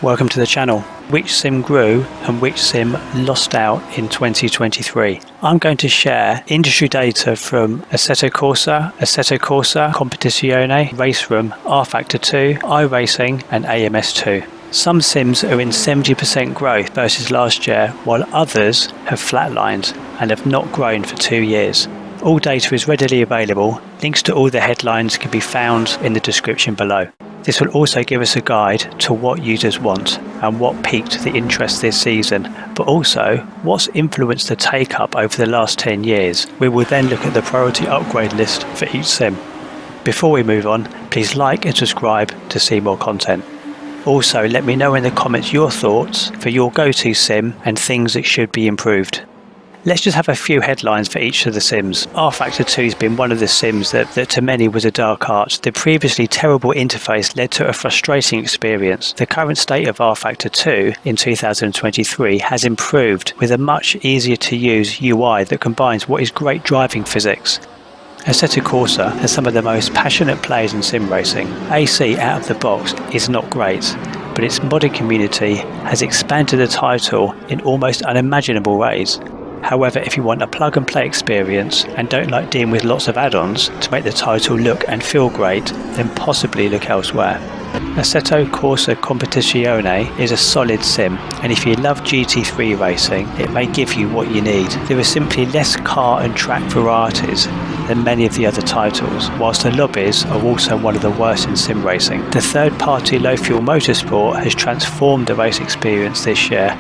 Welcome to the channel. Which sim grew and which sim lost out in 2023? I'm going to share industry data from Assetto Corsa, Competizione, Race Room, rFactor 2, iRacing and AMS2. Some sims are in 70% growth versus last year, while others have flatlined and have not grown for 2 years. All data is readily available. Links to all the headlines can be found in the description below. This will also give us a guide to what users want and what piqued the interest this season, but also what's influenced the take-up over the last 10 years. We will then look at the priority upgrade list for each sim. Before we move on, please like and subscribe to see more content. Also, let me know in the comments your thoughts for your go-to sim and things that should be improved. Let's just have a few headlines for each of the sims. rFactor 2 has been one of the sims that to many was a dark art. The previously terrible interface led to a frustrating experience. The current state of rFactor 2 in 2023 has improved with a much easier to use UI that combines what is great driving physics. Assetto Corsa has some of the most passionate players in sim racing. AC out of the box is not great, but its modding community has expanded the title in almost unimaginable ways. However, if you want a plug-and-play experience and don't like dealing with lots of add-ons to make the title look and feel great, then possibly look elsewhere. Assetto Corsa Competizione is a solid sim, and if you love GT3 racing, it may give you what you need. There are simply less car and track varieties than many of the other titles, whilst the lobbies are also one of the worst in sim racing. The third-party low-fuel motorsport has transformed the race experience this year.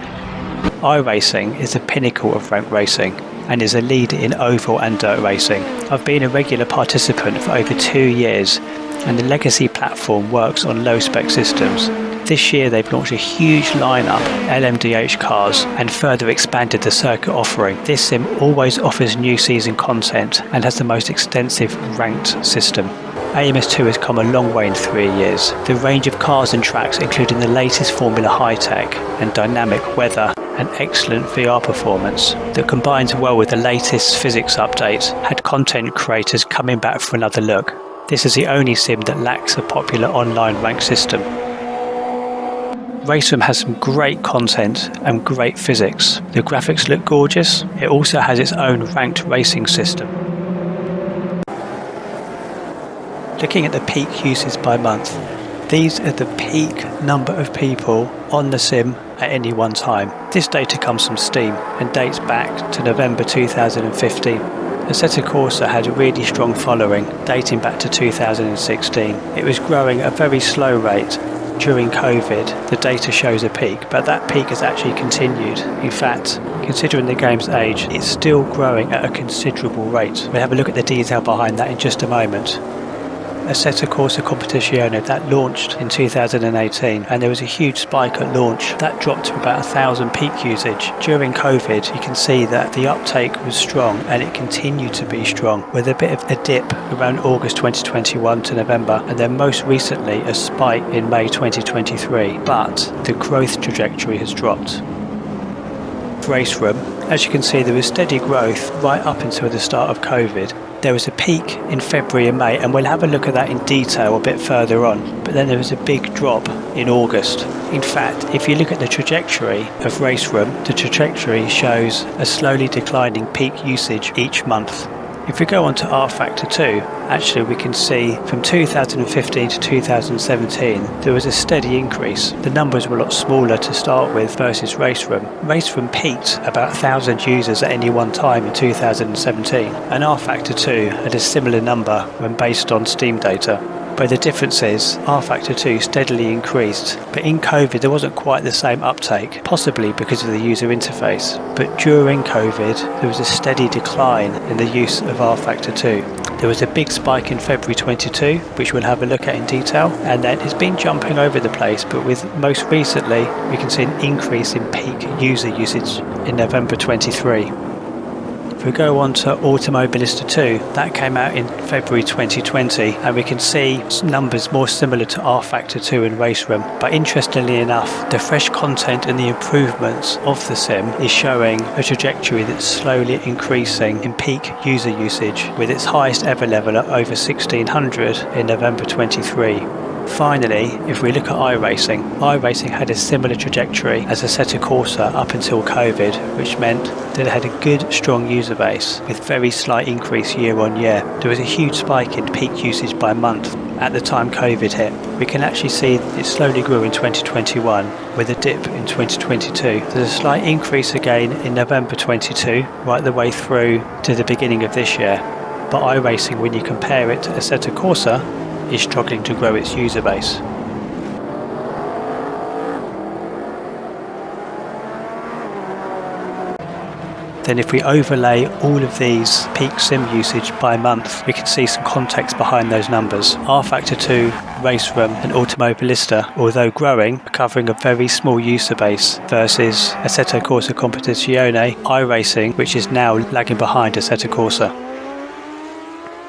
iRacing is the pinnacle of ranked racing and is a leader in oval and dirt racing. I've been a regular participant for over 2 years, and the legacy platform works on low-spec systems. This year they've launched a huge lineup of LMDH cars and further expanded the circuit offering. This sim always offers new season content and has the most extensive ranked system. AMS2 has come a long way in 3 years. The range of cars and tracks, including the latest Formula high-tech and dynamic weather and excellent VR performance that combines well with the latest physics updates, had content creators coming back for another look. This is the only sim that lacks a popular online rank system. Race Room has some great content and great physics. The graphics look gorgeous. It also has its own ranked racing system. Looking at the peak usage by month, these are the peak number of people on the sim at any one time. This data comes from Steam and dates back to November 2015. Assetto Corsa had a really strong following dating back to 2016. It was growing at a very slow rate. During COVID, the data shows a peak, but that peak has actually continued. In fact, considering the game's age, it's still growing at a considerable rate. We'll have a look at the detail behind that in just a moment. Assetto Corsa Competizione that launched in 2018, and there was a huge spike at launch that dropped to about 1,000 peak usage. During COVID, you can see that the uptake was strong and it continued to be strong, with a bit of a dip around August 2021 to November, and then most recently a spike in May 2023, but the growth trajectory has dropped. Race Room, as you can see, there was steady growth right up until the start of COVID. There was a peak in February and May, and we'll have a look at that in detail a bit further on, but then there was a big drop in August. In fact, if you look at the trajectory of Race Room, the trajectory shows a slowly declining peak usage each month. If we go on to rFactor 2, actually we can see from 2015 to 2017 there was a steady increase. The numbers were a lot smaller to start with versus Race Room. Race Room peaked about 1,000 users at any one time in 2017, and rFactor 2 had a similar number when based on Steam data. But the difference is rFactor 2 steadily increased, but in COVID there wasn't quite the same uptake, possibly because of the user interface. But during COVID there was a steady decline in the use of rFactor 2. There was a big spike in February 22, which we'll have a look at in detail, and then it's been jumping over the place, but with most recently we can see an increase in peak user usage in November 23. If we go on to Automobilista 2, that came out in February 2020, and we can see numbers more similar to rFactor 2 and Race Room. But interestingly enough, the fresh content and the improvements of the sim is showing a trajectory that's slowly increasing in peak user usage, with its highest ever level at over 1600 in November 23. Finally, if we look at iRacing had a similar trajectory as Assetto Corsa up until COVID, which meant that it had a good, strong user base with very slight increase year on year. There was a huge spike in peak usage by month at the time COVID hit. We can actually see that it slowly grew in 2021 with a dip in 2022. There's a slight increase again in November 22, right the way through to the beginning of this year. But iRacing, when you compare it to Assetto Corsa, is struggling to grow its user base. Then if we overlay all of these peak sim usage by month, we can see some context behind those numbers. rFactor 2, Raceroom and Automobilista, although growing, are covering a very small user base versus Assetto Corsa Competizione, iRacing, which is now lagging behind Assetto Corsa.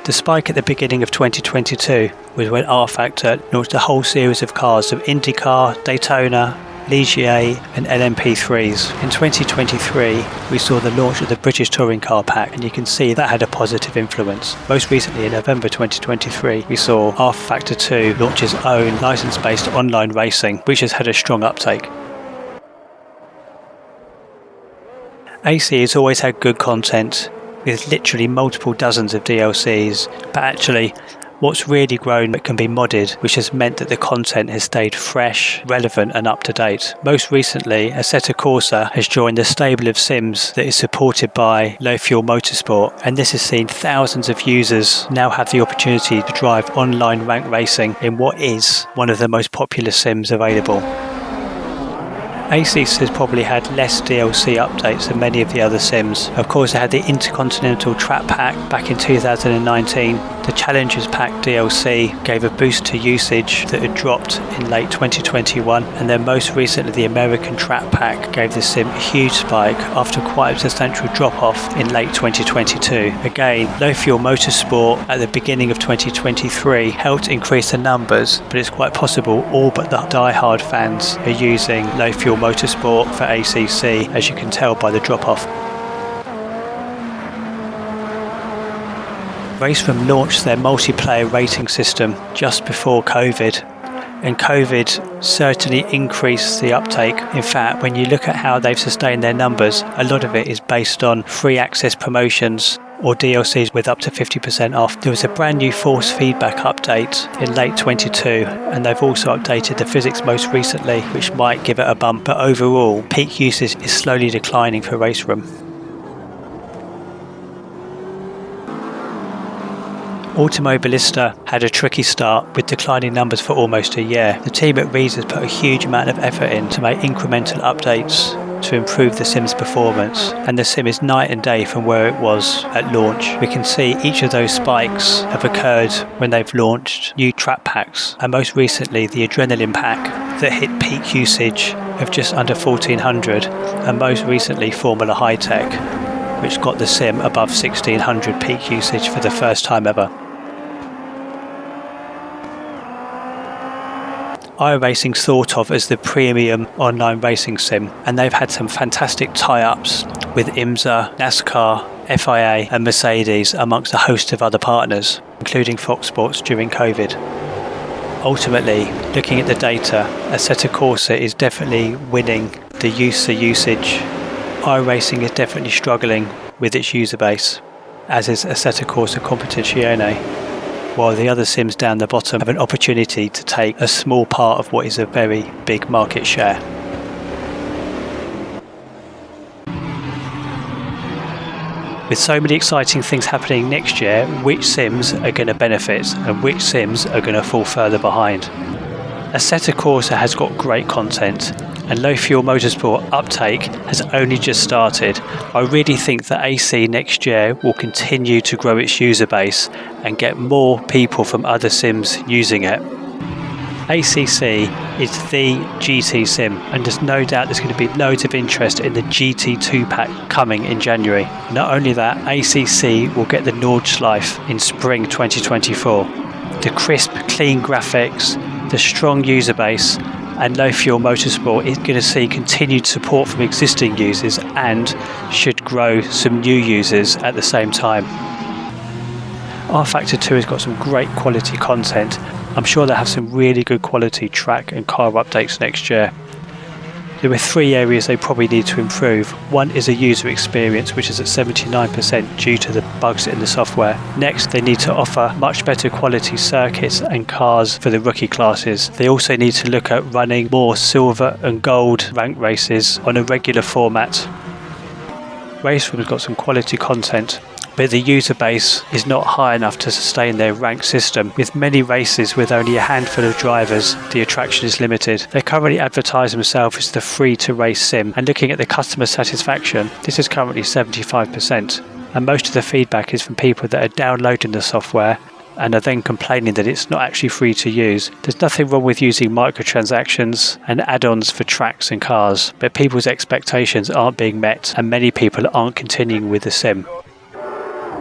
The spike at the beginning of 2022 was when rFactor launched a whole series of cars of IndyCar, Daytona, Ligier and LMP3s. In 2023 we saw the launch of the British Touring Car Pack, and you can see that had a positive influence. Most recently in November 2023 we saw rFactor 2 launch its own license-based online racing, which has had a strong uptake. AC has always had good content, with literally multiple dozens of DLCs, but actually what's really grown can be modded, which has meant that the content has stayed fresh, relevant and up to date. Most recently, Assetto Corsa has joined the stable of sims that is supported by Low Fuel Motorsport, and this has seen thousands of users now have the opportunity to drive online rank racing in what is one of the most popular sims available. AC has probably had less DLC updates than many of the other sims. Of course, they had the Intercontinental Track Pack back in 2019. The Challengers Pack DLC gave a boost to usage that had dropped in late 2021. And then most recently, the American Track Pack gave the sim a huge spike after quite a substantial drop-off in late 2022. Again, Low Fuel Motorsport at the beginning of 2023 helped increase the numbers, but it's quite possible all but the die-hard fans are using Low Fuel Motorsport for ACC, as you can tell by the drop-off. Raceroom launched their multiplayer rating system just before COVID, and COVID certainly increased the uptake. In fact, when you look at how they've sustained their numbers, a lot of it is based on free access promotions or DLCs with up to 50% off. There was a brand new force feedback update in late 22, and they've also updated the physics most recently, which might give it a bump, but overall peak usage is slowly declining for Raceroom. Automobilista had a tricky start with declining numbers for almost a year. The team at Reeds has put a huge amount of effort in to make incremental updates to improve the sim's performance, and the sim is night and day from where it was at launch. We can see each of those spikes have occurred when they've launched new track packs, and most recently the Adrenaline pack that hit peak usage of just under 1400, and most recently Formula High Tech, which got the sim above 1600 peak usage for the first time ever. iRacing's thought of as the premium online racing sim, and they've had some fantastic tie-ups with IMSA, NASCAR, FIA and Mercedes, amongst a host of other partners, including Fox Sports during COVID. Ultimately, looking at the data, Assetto Corsa is definitely winning the usage. iRacing is definitely struggling with its user base, as is Assetto Corsa Competizione, while the other sims down the bottom have an opportunity to take a small part of what is a very big market share. With so many exciting things happening next year, which sims are going to benefit and which sims are going to fall further behind? Assetto Corsa has got great content, and Low Fuel Motorsport uptake has only just started. I really think that AC next year will continue to grow its user base and get more people from other sims using it. ACC is the GT sim, and there's no doubt there's going to be loads of interest in the GT2 pack coming in January. Not only that, ACC will get the Nordschleife in spring 2024. The crisp, clean graphics, the strong user base, and Low Fuel Motorsport is going to see continued support from existing users and should grow some new users at the same time. rFactor 2 has got some great quality content, I'm sure they'll have some really good quality track and car updates next year. There are 3 areas they probably need to improve. One is a user experience, which is at 79% due to the bugs in the software. Next, they need to offer much better quality circuits and cars for the rookie classes. They also need to look at running more silver and gold rank races on a regular format. Raceroom's got some quality content, but the user base is not high enough to sustain their rank system. With many races with only a handful of drivers, the attraction is limited. They currently advertise themselves as the free-to-race sim, and looking at the customer satisfaction, this is currently 75%, and most of the feedback is from people that are downloading the software and are then complaining that it's not actually free to use. There's nothing wrong with using microtransactions and add-ons for tracks and cars, but people's expectations aren't being met and many people aren't continuing with the sim.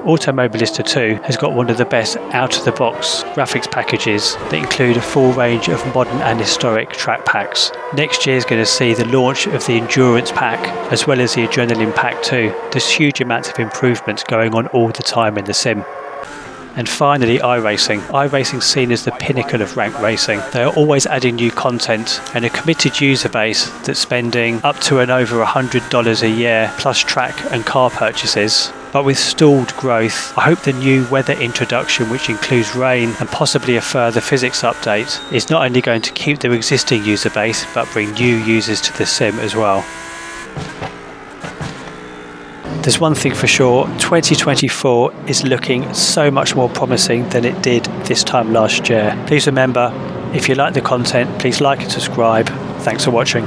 Automobilista 2 has got one of the best out-of-the-box graphics packages that include a full range of modern and historic track packs. Next year is going to see the launch of the Endurance Pack as well as the Adrenaline Pack 2. There's huge amounts of improvements going on all the time in the sim. And finally, iRacing. iRacing is seen as the pinnacle of rank racing. They are always adding new content and a committed user base that's spending up to and over $100 a year plus track and car purchases. But with stalled growth, I hope the new weather introduction, which includes rain and possibly a further physics update, is not only going to keep their existing user base but bring new users to the sim as well. There's one thing for sure, 2024 is looking so much more promising than it did this time last year. Please remember, if you like the content, please like and subscribe. Thanks for watching.